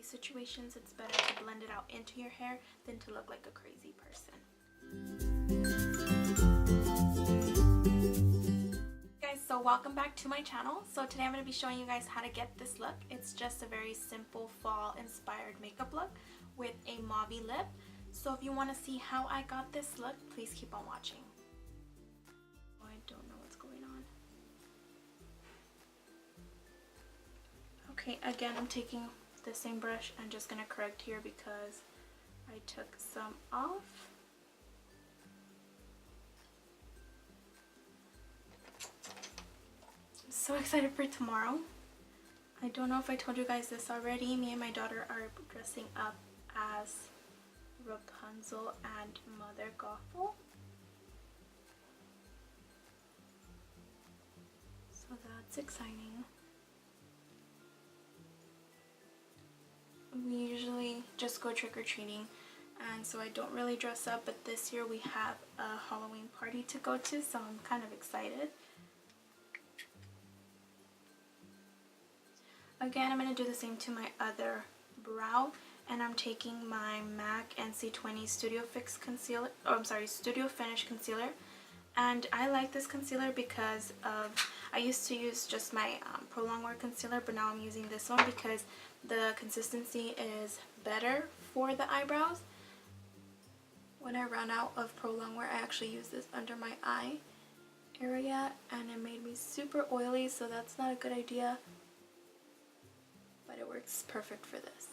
these situations, it's better to blend it out into your hair than to look like a crazy person. Guys, so welcome back to my channel. So today I'm going to be showing you guys how to get this look. It's just a very simple fall inspired makeup look with a mauve lip. So if you want to see how I got this look, please keep on watching. Oh, I don't know what's going on. Okay, again, I'm taking the same brush. I'm just going to correct here because I took some off. I'm so excited for tomorrow. I don't know if I told you guys this already. Me and my daughter are dressing up as Rapunzel and Mother Gothel. So that's exciting. We usually just go trick-or-treating, and so I don't really dress up, but this year we have a Halloween party to go to, so I'm kind of excited. Again, I'm going to do the same to my other brow, and I'm taking my MAC NC20 Studio Finish Concealer. And I like this concealer because I used to use just my Pro Longwear concealer, but now I'm using this one because the consistency is better for the eyebrows. When I ran out of Pro Longwear, I actually used this under my eye area, and it made me super oily, so that's not a good idea. But it works perfect for this.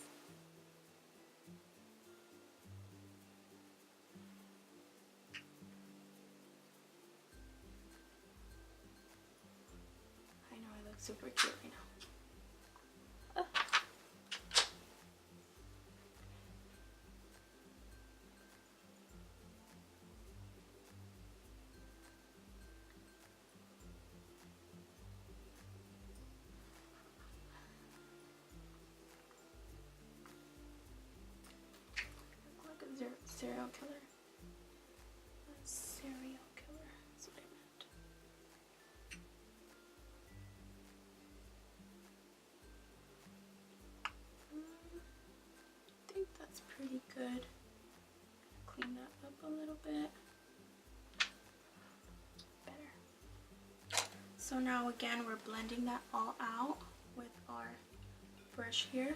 I know I look super cute right now. Serial killer. A serial killer. That's what I meant. I think that's pretty good. Clean that up a little bit. Better. So now again, we're blending that all out with our brush here.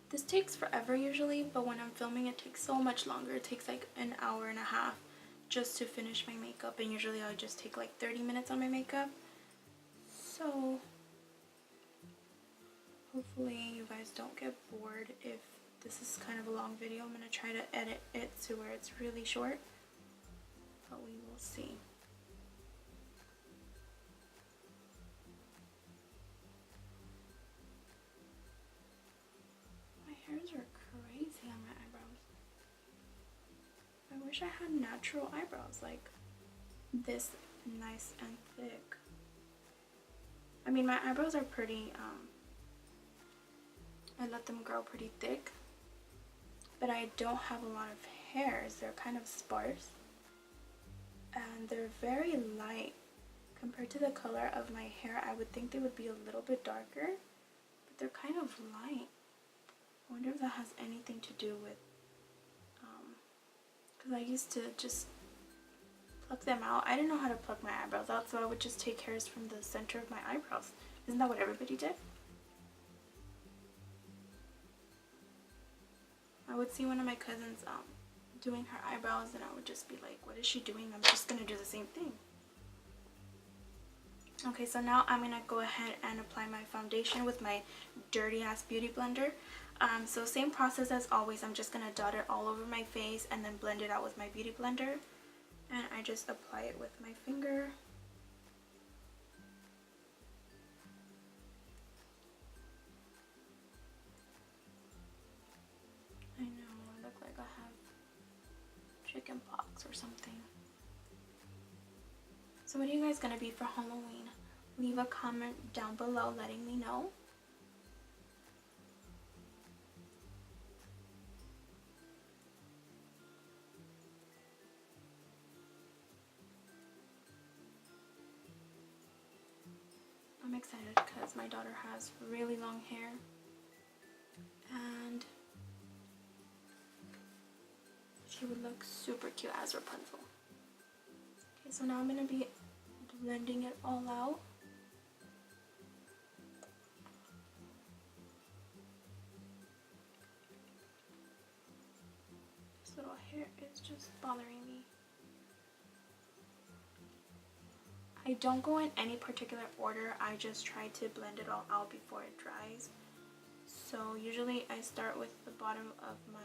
This takes forever usually, but when I'm filming it takes so much longer. It takes like an hour and a half just to finish my makeup, and usually I'll just take like 30 minutes on my makeup. So hopefully you guys don't get bored if this is kind of a long video. I'm going to try to edit it to where it's really short, but we will see. Hairs are crazy on my eyebrows. I wish I had natural eyebrows like this nice and thick. I mean, my eyebrows are pretty, I let them grow pretty thick, but I don't have a lot of hairs. They're kind of sparse, and they're very light. Compared to the color of my hair, I would think they would be a little bit darker, but they're kind of light. I wonder if that has anything to do with, because I used to just pluck them out. I didn't know how to pluck my eyebrows out, so I would just take hairs from the center of my eyebrows. Isn't that what everybody did? I would see one of my cousins doing her eyebrows, and I would just be like, what is she doing? I'm just going to do the same thing. Okay, so now I'm going to go ahead and apply my foundation with my dirty ass beauty blender. So same process as always. I'm just going to dot it all over my face and then blend it out with my beauty blender. And I just apply it with my finger. I know, I look like I have chicken pox or something. So what are you guys going to be for Halloween? Leave a comment down below letting me know. excited because my daughter has really long hair and she would look super cute as Rapunzel. Okay, so now I'm going to be blending it all out. This little hair is just bothering me. I don't go in any particular order, I just try to blend it all out before it dries. So usually I start with the bottom of my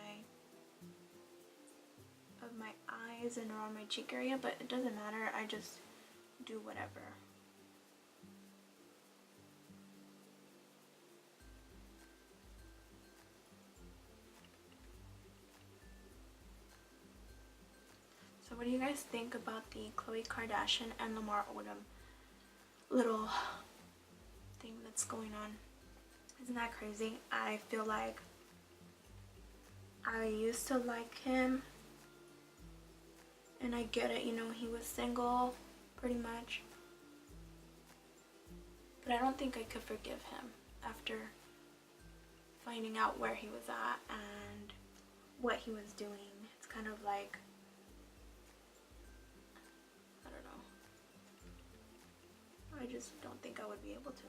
eyes and around my cheek area, but it doesn't matter, I just do whatever. So what do you guys think about the Khloe Kardashian and Lamar Odom little thing that's going on? Isn't that crazy? I feel like I used to like him, and I get it, you know, he was single pretty much, but I don't think I could forgive him after finding out where he was at and what he was doing. It's kind of like, I don't know, I just don't think I would be able to.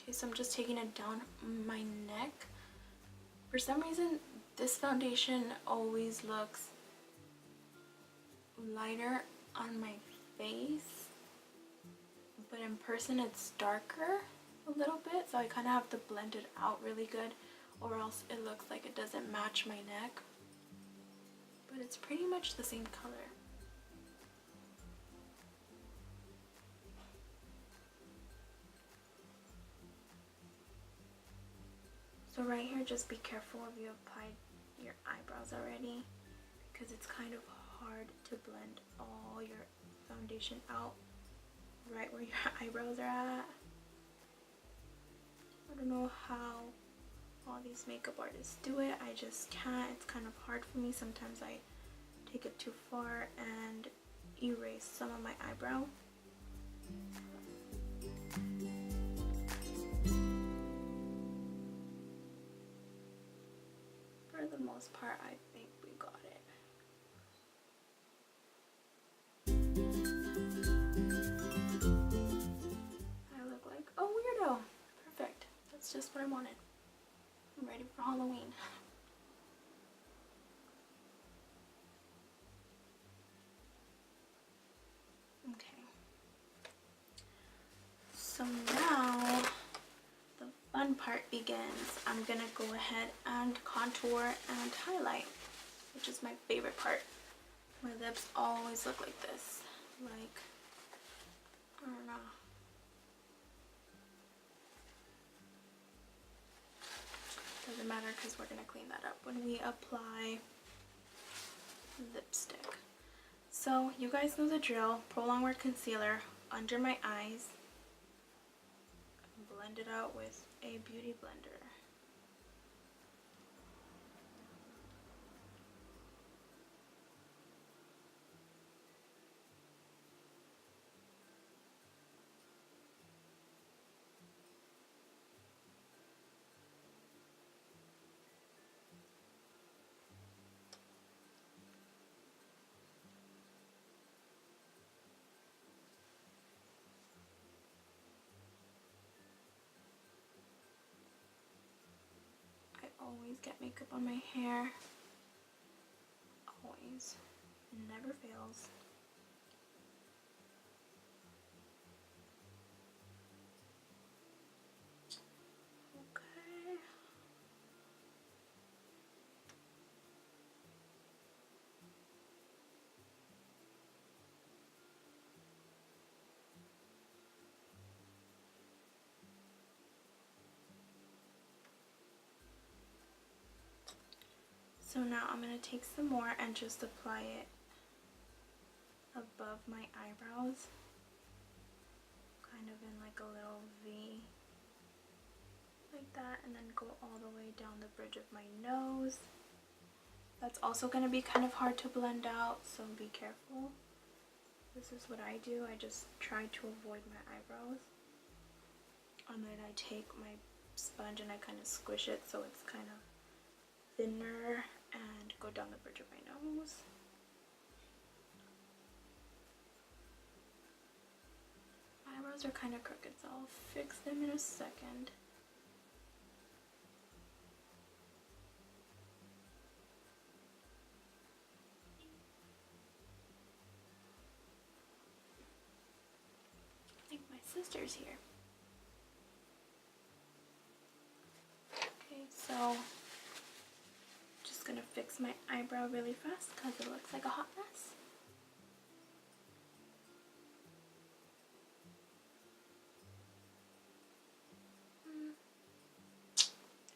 Okay, so I'm just taking it down my neck. For some reason, this foundation always looks lighter on my face, but in person it's darker a little bit, so I kind of have to blend it out really good, or else it looks like it doesn't match my neck. But it's pretty much the same color. So right here, just be careful if you applied your eyebrows already, because it's kind of hard to blend all your foundation out right where your eyebrows are at. I don't know how all these makeup artists do it. I just can't. It's kind of hard for me. Sometimes I take it too far and erase some of my eyebrow. For the most part, I think we got it. I look like a weirdo. Perfect. That's just what I wanted. I'm ready for Halloween. Okay. So now the fun part begins. I'm gonna go ahead and contour and highlight, which is my favorite part. My lips always look like this. Like, I don't know. Doesn't matter because we're gonna clean that up when we apply lipstick. So you guys know the drill. Pro Longwear concealer under my eyes. Blend it out with a beauty blender. Always get makeup on my hair. Always. Never fails. Okay. So now I'm going to take some more and just apply it above my eyebrows, kind of in like a little V, like that, and then go all the way down the bridge of my nose. That's also going to be kind of hard to blend out, so be careful. This is what I do. I just try to avoid my eyebrows. And then I take my sponge and I kind of squish it so it's kind of thinner and go down the bridge of my nose. My eyebrows are kind of crooked, so I'll fix them in a second. I think my sister's here. Okay, so just gonna fix my eyebrow really fast because it looks like a hot mess.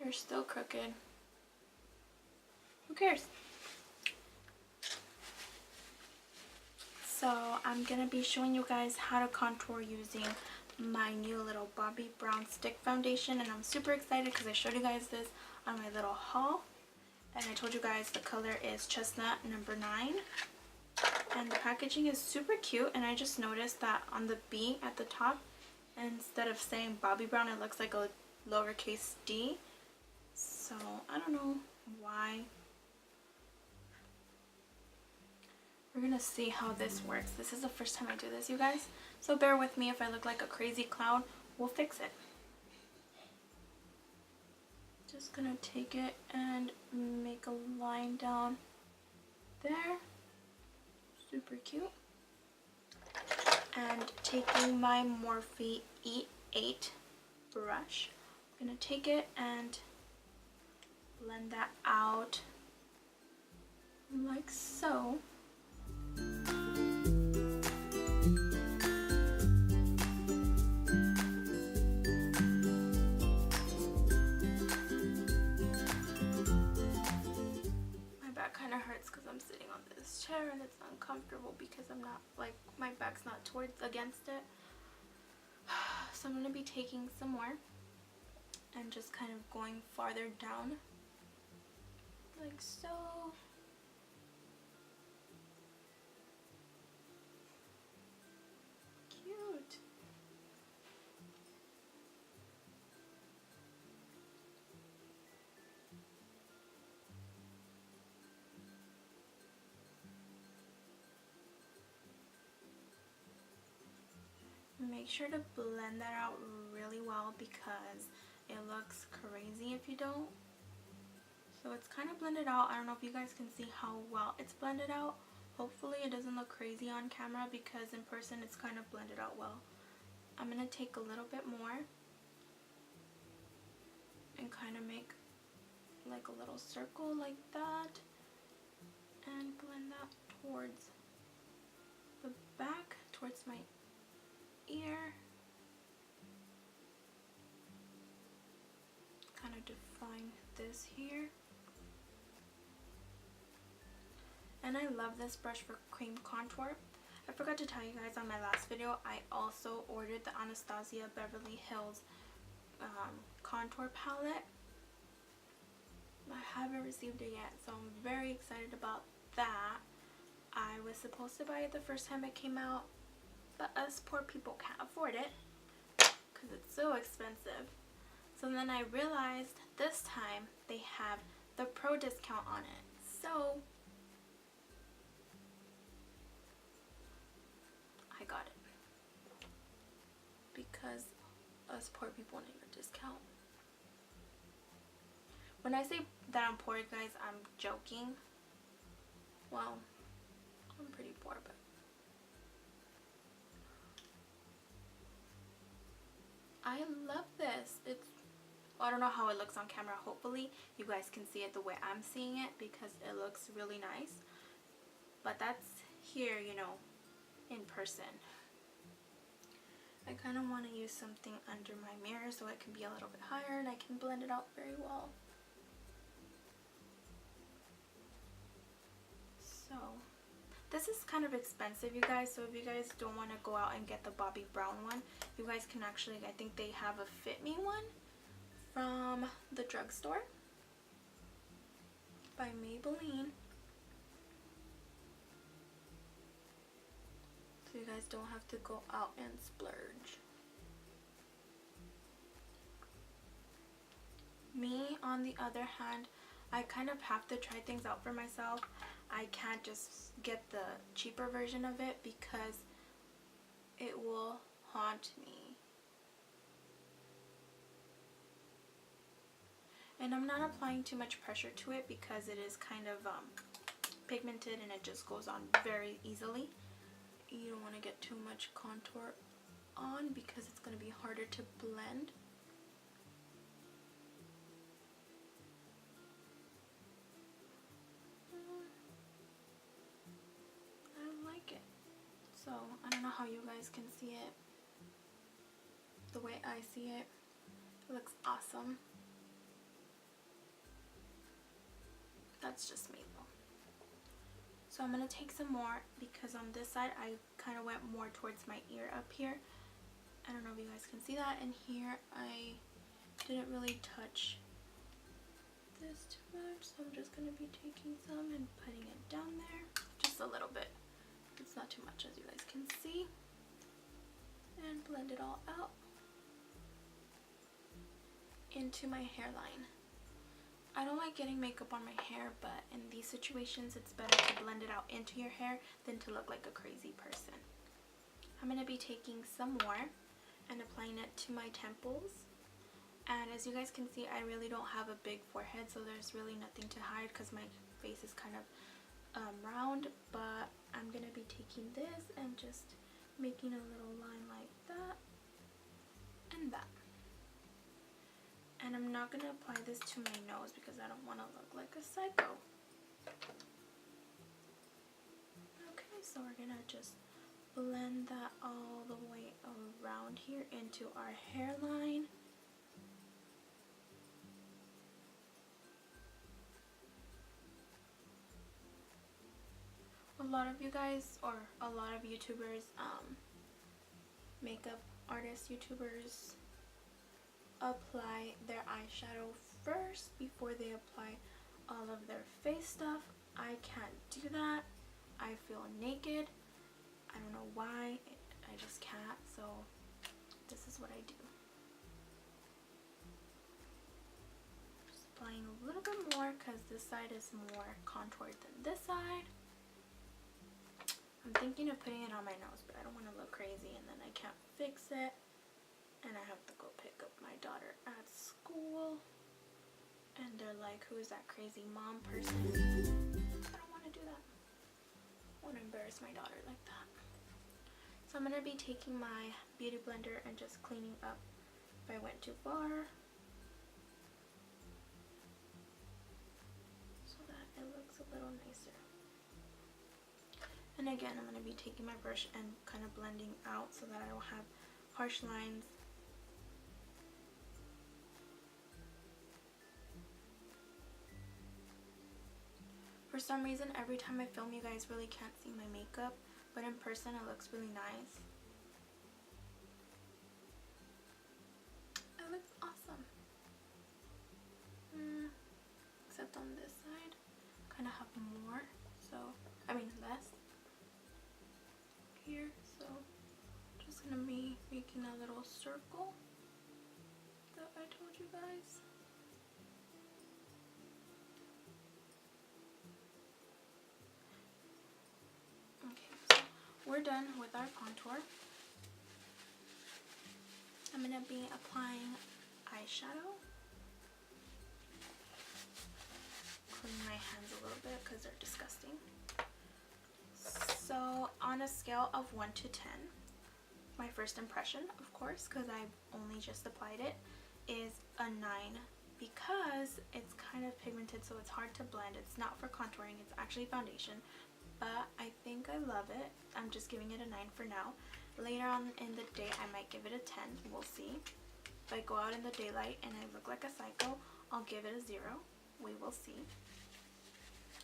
They're still crooked. Who cares? So I'm gonna be showing you guys how to contour using my new little Bobbi Brown Stick foundation, and I'm super excited because I showed you guys this on my little haul, and I told you guys the color is Chestnut number 9, and the packaging is super cute. And I just noticed that on the B at the top, instead of saying Bobbi Brown, it looks like a lowercase d, so I don't know why. We're gonna see how this works. This is the first time I do this, you guys, so bear with me if I look like a crazy clown. We'll fix it. Just gonna take it and make a line down there. Super cute. And taking my Morphe E8 brush, I'm gonna take it and blend that out like so. My back kind of hurts because I'm sitting on this chair and it's uncomfortable because I'm not, like, my back's not towards against it. So I'm going to be taking some more and just kind of going farther down like so. Cute. Make sure to blend that out really well because it looks crazy if you don't. So it's kind of blended out. I don't know if you guys can see how well it's blended out. Hopefully it doesn't look crazy on camera because in person it's kind of blended out well. I'm going to take a little bit more and kind of make like a little circle like that and blend that towards the back, towards my ear. Kind of define this here. And I love this brush for cream contour. I forgot to tell you guys on my last video, I also ordered the Anastasia Beverly Hills contour palette. I haven't received it yet, so I'm very excited about that. I was supposed to buy it the first time it came out, but us poor people can't afford it because it's so expensive. So then I realized this time they have the pro discount on it. So I got it because us poor people need a discount. When I say that I'm poor, guys, I'm joking. Well, I'm pretty poor, but I love this. It's, I don't know how it looks on camera. Hopefully you guys can see it the way I'm seeing it because it looks really nice. But that's here, you know, in person. I kind of want to use something under my mirror so it can be a little bit higher and I can blend it out very well. So this is kind of expensive, you guys, so if you guys don't want to go out and get the Bobbi Brown one, you guys can actually, I think they have a Fit Me one from the drugstore. by Maybelline. So you guys don't have to go out and splurge. Me, on the other hand, I kind of have to try things out for myself. I can't just get the cheaper version of it because it will haunt me. And I'm not applying too much pressure to it because it is kind of pigmented and it just goes on very easily. You don't want to get too much contour on because it's going to be harder to blend. I like it. So I don't know how you guys can see it. The way I see it, it looks awesome. That's just me though. So I'm going to take some more because on this side I kind of went more towards my ear up here. I don't know if you guys can see that. And here I didn't really touch this too much. So I'm just going to be taking some and putting it down there. Just a little bit. It's not too much as you guys can see. And blend it all out into my hairline. I don't like getting makeup on my hair, but in these situations it's better to blend it out into your hair than to look like a crazy person. I'm going to be taking some more and applying it to my temples. And as you guys can see, I really don't have a big forehead, so there's really nothing to hide because my face is kind of round. But I'm going to be taking this and just making a little line like that and that. And I'm not going to apply this to my nose because I don't want to look like a psycho. Okay, so we're going to just blend that all the way around here into our hairline. A lot of you guys, or a lot of YouTubers, makeup artists, YouTubers, apply their eyeshadow first before they apply all of their face stuff. I can't do that. I feel naked. I don't know why. I just can't. So this is what I do. Just applying a little bit more because this side is more contoured than this side. I'm thinking of putting it on my nose, but I don't want to look crazy and then I can't fix it. And I have to go pick up my daughter at school. And they're like, who is that crazy mom person? I don't want to do that. I want to embarrass my daughter like that. So I'm going to be taking my beauty blender and just cleaning up if I went too far. So that it looks a little nicer. And again, I'm going to be taking my brush and kind of blending out so that I don't have harsh lines. For some reason, every time I film, you guys really can't see my makeup, but in person it looks really nice. It looks awesome. Except on this side, kind of have more, less here. So just gonna be making a little circle that I told you guys. Okay, so we're done with our contour. I'm gonna be applying eyeshadow. Clean my hands a little bit because they're disgusting. So on a scale of 1 to 10, my first impression, of course, because I've only just applied it, is a 9 because it's kind of pigmented, so it's hard to blend. It's not for contouring, it's actually foundation, but I think I love it. I'm just giving it a 9 for now. Later on in the day, I might give it a 10. We'll see. If I go out in the daylight and I look like a psycho, I'll give it a 0. We will see.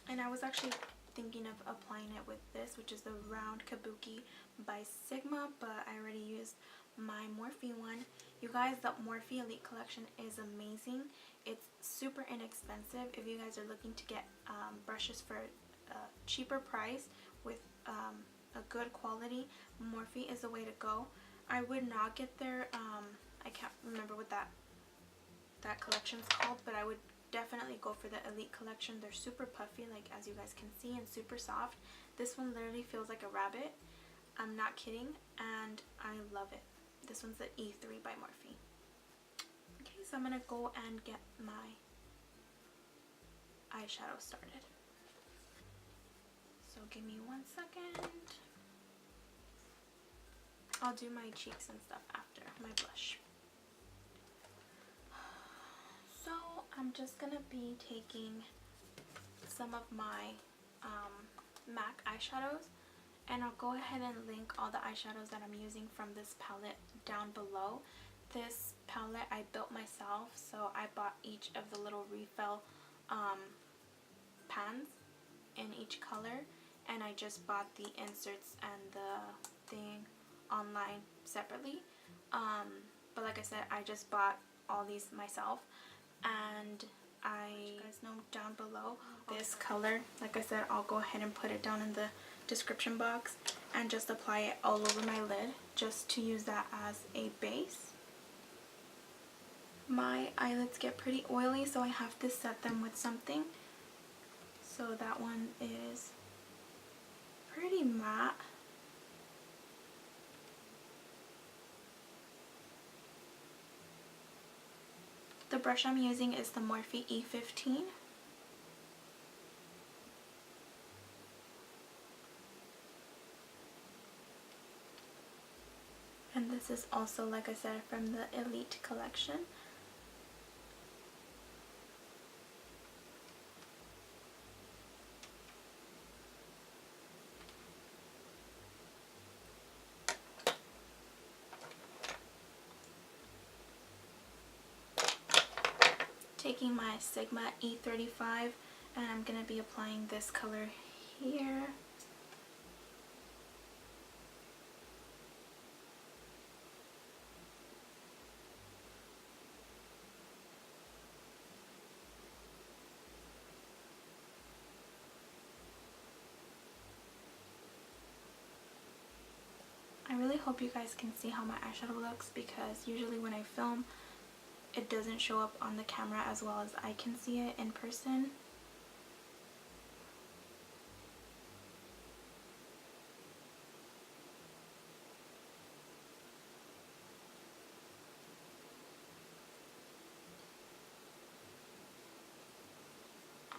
And I was actually thinking of applying it with this, which is the Round Kabuki by Sigma, but I already used my Morphe one. You guys, the Morphe Elite collection is amazing. It's super inexpensive if you guys are looking to get brushes for a cheaper price with a good quality. Morphe is the way to go. I would not get their I can't remember what that collection's called, but I would definitely go for the Elite collection. They're super puffy, like as you guys can see, and super soft. This one literally feels like a rabbit. I'm not kidding, and I love it. This one's the E3 by Morphe. Okay, so I'm gonna go and get my eyeshadow started. So give me 1 second. I'll do my cheeks and stuff after, my blush. So I'm just gonna be taking some of my MAC eyeshadows, and I'll go ahead and link all the eyeshadows that I'm using from this palette down below. This palette I built myself, so I bought each of the little refill pans in each color, and I just bought the inserts and the thing online separately. But like I said, I just bought all these myself, and you guys know down below this color, like I said, I'll go ahead and put it down in the description box and just apply it all over my lid just to use that as a base. My eyelids get pretty oily, so I have to set them with something. So that one is pretty matte. The brush I'm using is the Morphe E15. And this is also, like I said, from the Elite collection. Taking my Sigma E35, and I'm going to be applying this color here. I really hope you guys can see how my eyeshadow looks, because usually when I film, it doesn't show up on the camera as well as I can see it in person.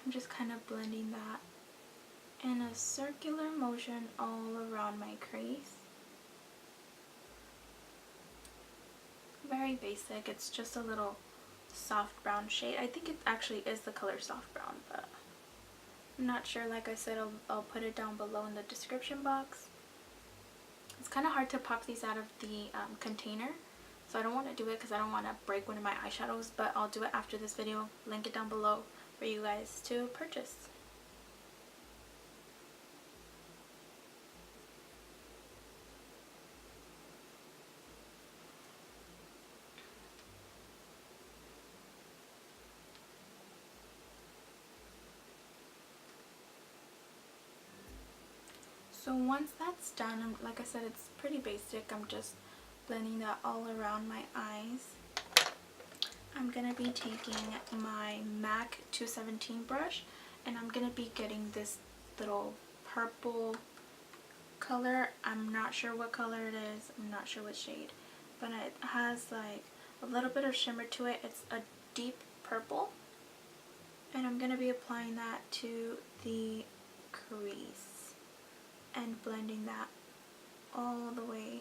I'm just kind of blending that in a circular motion all around my crease. Very basic. It's just a little soft brown shade. I think it actually is the color soft brown, but I'm not sure. Like I said, I'll put it down below in the description box. It's kind of hard to pop these out of the container, so I don't want to do it because I don't want to break one of my eyeshadows, but I'll do it after this video. Link it down below for you guys to purchase. So once that's done, like I said, it's pretty basic. I'm just blending that all around my eyes. I'm going to be taking my MAC 217 brush, and I'm going to be getting this little purple color. I'm not sure what color it is. I'm not sure what shade, but it has like a little bit of shimmer to it. It's a deep purple, and I'm going to be applying that to the crease and blending that all the way.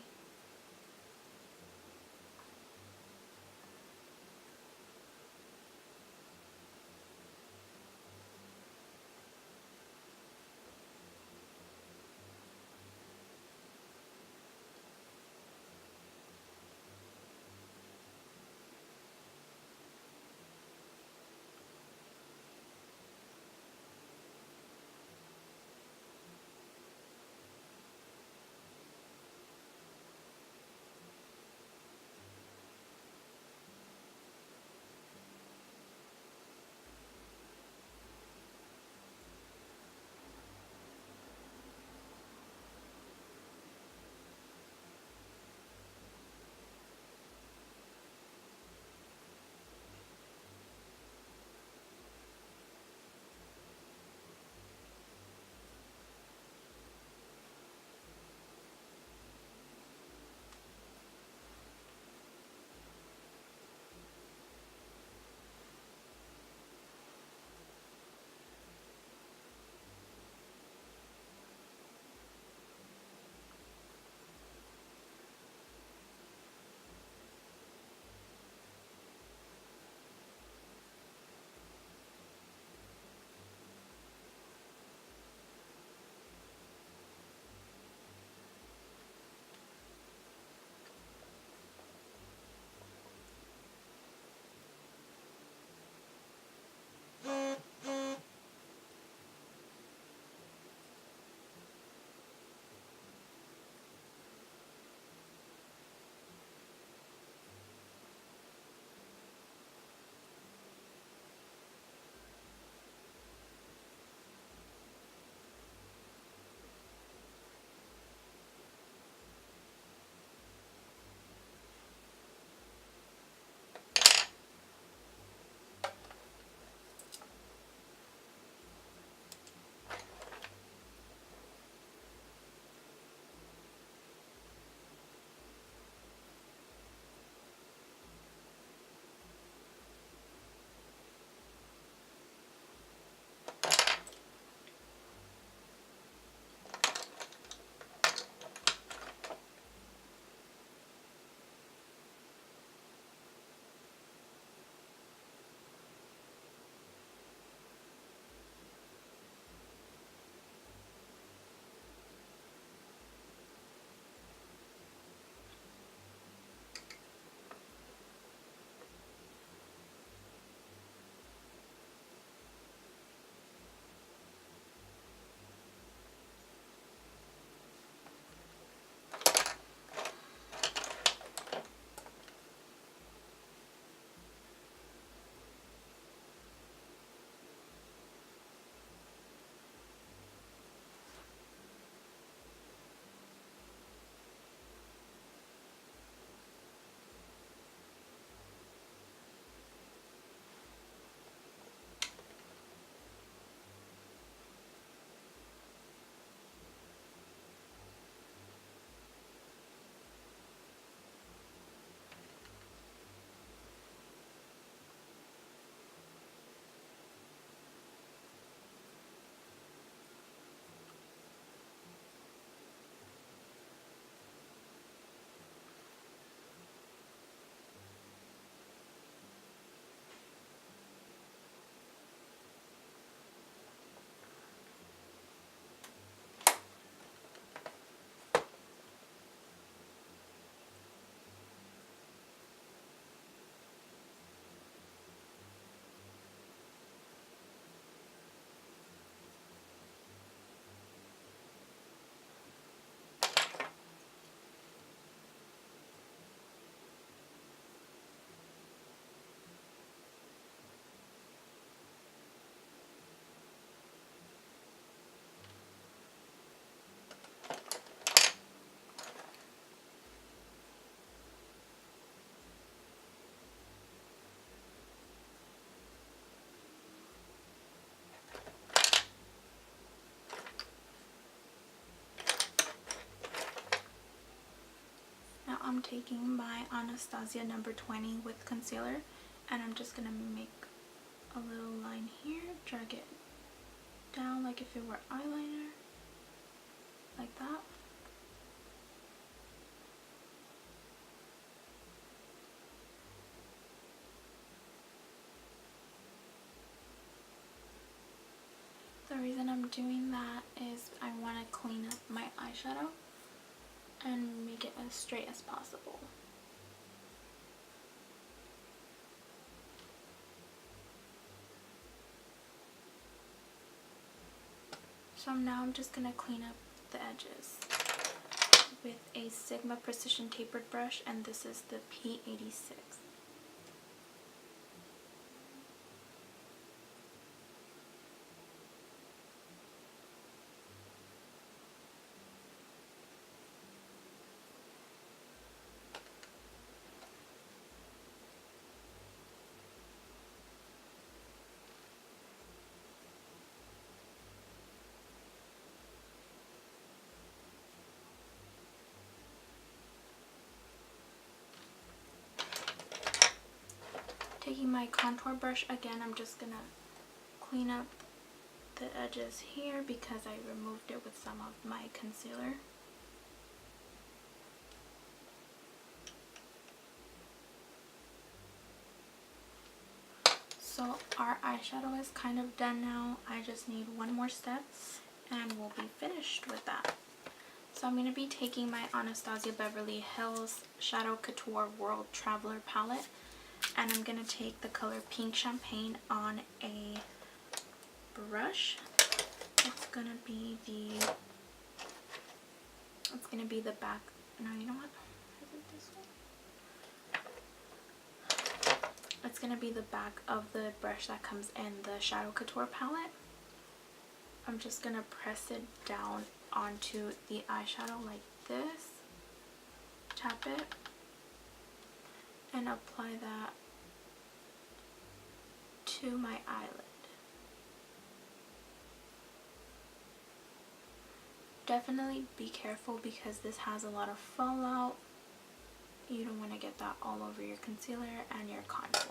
taking my Anastasia number 20 with concealer, and I'm just going to make a little line here, drag it down like if it were eyeliner, like that. The reason I'm doing that is I want to clean up my eyeshadow and make it as straight as possible. So now I'm just going to clean up the edges with a Sigma Precision Tapered brush, and this is the P86. Taking my contour brush again, I'm just gonna clean up the edges here because I removed it with some of my concealer. So our eyeshadow is kind of done now. I just need one more step and we'll be finished with that. So I'm going to be taking my Anastasia Beverly Hills Shadow Couture World Traveler palette, and I'm going to take the color Pink Champagne on a brush. It's going to be the back. No, you know what? Is it this one? It's going to be the back of the brush that comes in the Shadow Couture palette. I'm just going to press it down onto the eyeshadow like this. Tap it and apply that to my eyelid. Definitely be careful because this has a lot of fallout. You don't want to get that all over your concealer and your contour.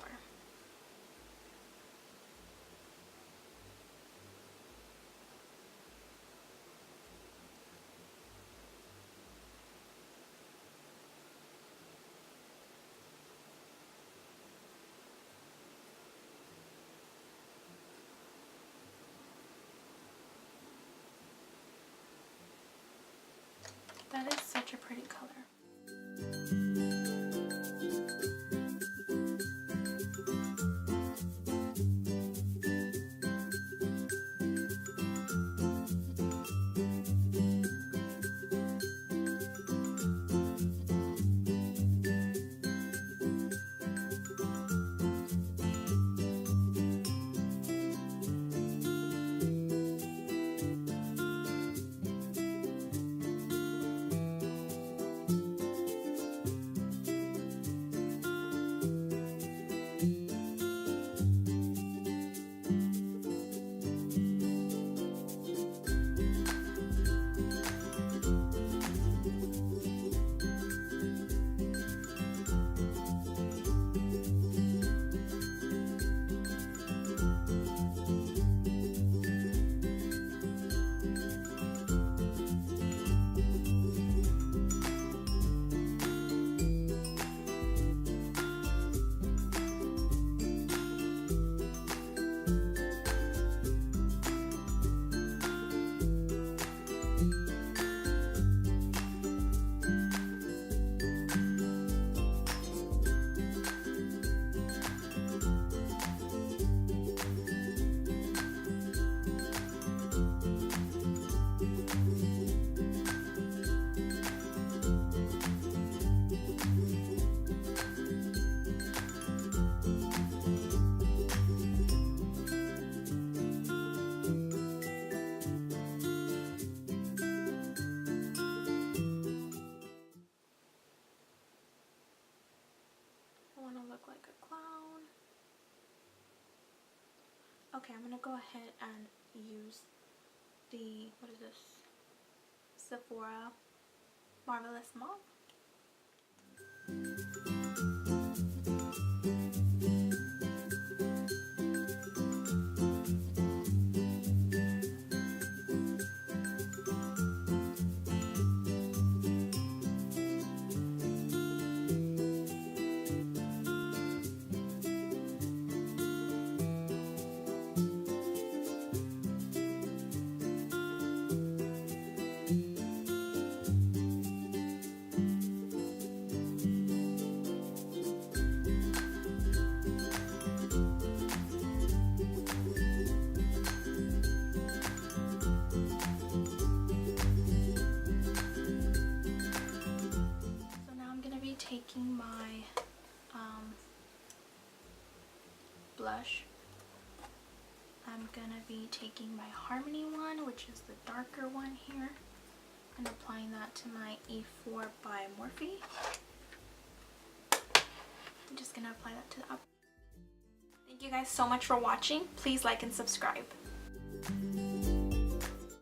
That is such a pretty color. Okay, I'm gonna go ahead and use the, what is this? Sephora Marvelous Mauve. gonna be taking my Harmony one, which is the darker one here, and applying that to my E4 by Morphe. I'm just gonna apply that to the upper. Thank you guys so much for watching. Please like and subscribe.